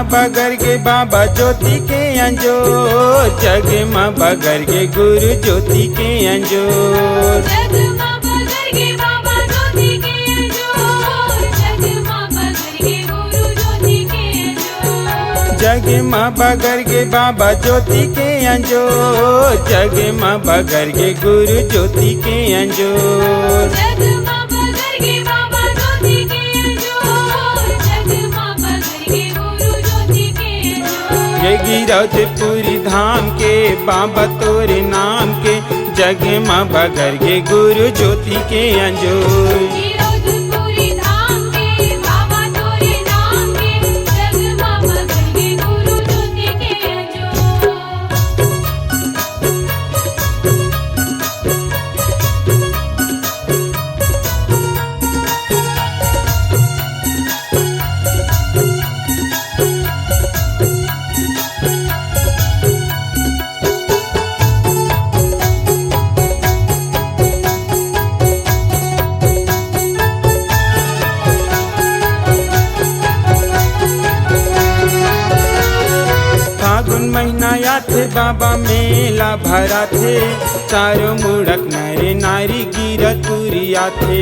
माँ बगर के बाबा ज्योति के अंजोर, जग माँ बगर के गुरु ज्योति के अंजोर। जग माँ बगर के बाबा ज्योति के अंजोर, जग माँ बगर के गुरु ज्योति के अंजोर। जग माँ बगर के बाबा ज्योति के अंजोर, जग माँ बगर के गुरु ज्योति के अंजोर। जग माँ बगर के बाबा ज्योति के अंजोर, जग माँ बगर के गुरु ज्योति के अंजोर। ये गिरौदपुरी धाम के बाबा तोरे नाम के, जग माँ बगर के गुरु ज्योति के अंजोर। गिरौदपुरी धाम के बाबा तोरे नाम के, जग माँ बगर के गुरु ज्योति के अंजोर। फागुन महीना आथे बाबा मेला भरा थे, चारों मुड़क नरे नारी गिरतपुरी आथे।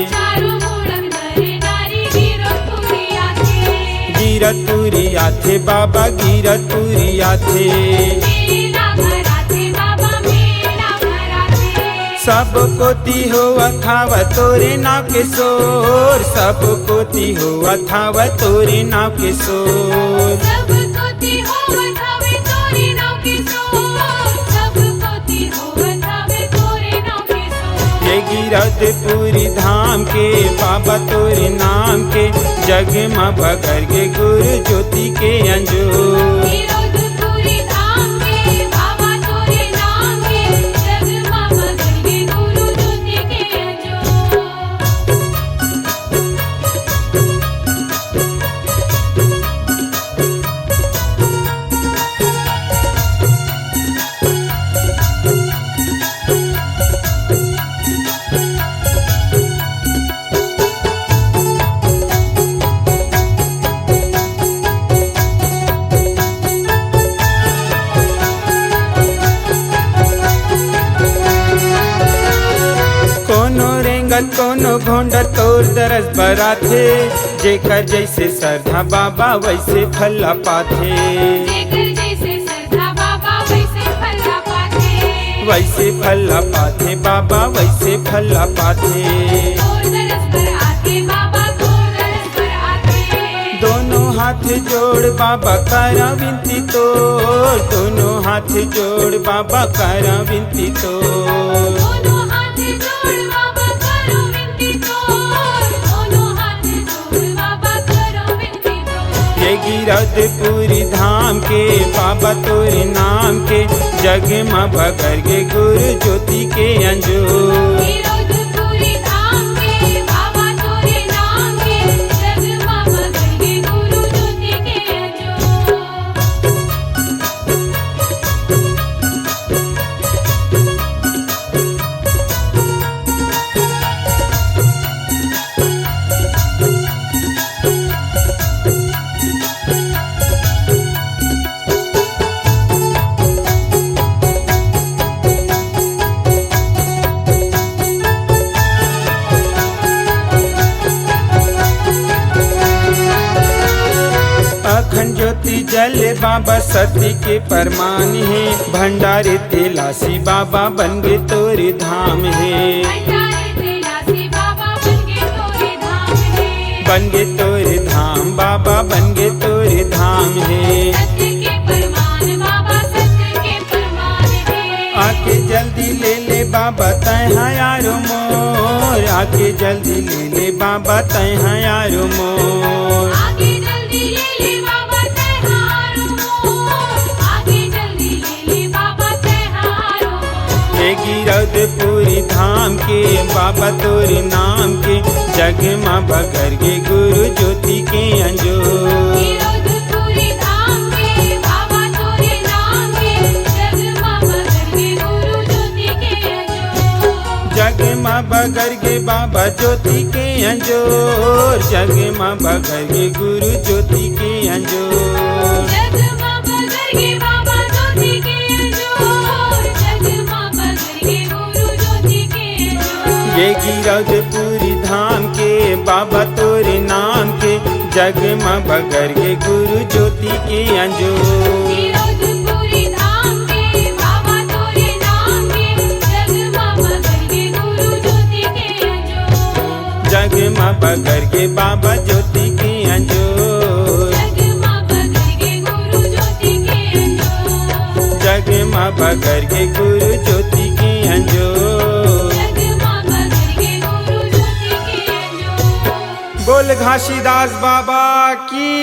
चारों मुड़क नरे नारी गिरौदपुरी आथे। गिरतपुरी आथे बाबा गिरतपुरी आथे। मेला भरा थे बाबा मेला भरा थे। सब कोती हुआ थावा तोरे नाव के शोर, सब कोती हुआ थावा तोरे नाव के शोर। सब कोती होवत हवे तोरे नाव के शोर, सब कोती होवत हवे तोरे नाव के शोर। ये गिरौदपुरी धाम के बाबा तोरे नाम के, जग माँ बगर के गुरु ज्योति के अंजोर। गिरौदपुरी धाम के बाबा तोरे नाम के, जग माँ बगर के गुरु ज्योति के अंजोर। कोनो रेंगत कोनो घोंडा तोर दरस बराथे, जेकर जैसे श्रद्धा बाबा वैसे फला पाथे। जेकर जैसे श्रद्धा बाबा वैसे फला पाथे। वैसे फला पाथे बाबा वैसे फला पाथे। तोर दरस पर आते बाबा तोर दरस पर आते। दोनों हाथ जोड़ बाबा करा विनती तोर, दोनों हाथ जोड़ बाबा करा विनती तोर। दोनों हाथ जोड़ बाबा करो विनती तोर, दोनों हाथ जोड़ बाबा करो विनती तोर। ये गिरौदपुरी धाम के बाबा तोरे नाम के, जग माँ बगर के गुरु ज्योति के अंजोर। गिरौदपुरी धाम के बाबा तोरे नाम के, जग माँ बगर के गुरु ज्योति के अंजोर। अखंड ज्योति जल बाबा सती के परमान है, भंडारे तेलासी बाबा बन गए तोरे धाम है। भंडारे तेलासी बाबा बन गए तोरे धाम है। बन गए तोरे धाम बाबा बन गए तोरे धाम है। सत्य के परमान बाबा सत्य के परमान है। आके जल्दी ले ले बाबा तय यारो मोर, आके जल्दी ले ले बाबा तय यारो मोर। आगे जल्दी ले ले बाबा त्योहारों मोर, आगे जल्दी ले ले बाबा त्योहारों मोर। ये गिरौदपुरी धाम के बाबा तोरे नाम के, जग माँ बगर के गुरु ज्योति के अंजोर। गिरौदपुरी धाम के बाबा तोरे नाम के, जग माँ बगर के गुरु ज्योति के अंजोर। जग जगमा बगर के बाबा ज्योति के अंजोर, जगमा बगर के गुरु ज्योति के अंजोर। जगमा बगर के बाबा ज्योति के अंजोर, जगमा बगर के गुरु ज्योति के अंजोर। ये गिरौदपुरी धाम के बाबा तोरे नाम के, जगमा बगर के गुरु ज्योति के अंजोर। गिरौदपुरी धाम के बाबा तोरे नाम के, जगमा बगर के गुरु ज्योति के अंजोर। जगमा बगर के बाबा ज्योति के अंजोर, जगमा बगर के गुरु ज्योति के अंजोर। जगमा बगर के गुरु ज्योति के अंजोर। जगमा बगर के गुरु ज्योति के अंजोर। बोल घासीदास बाबा की।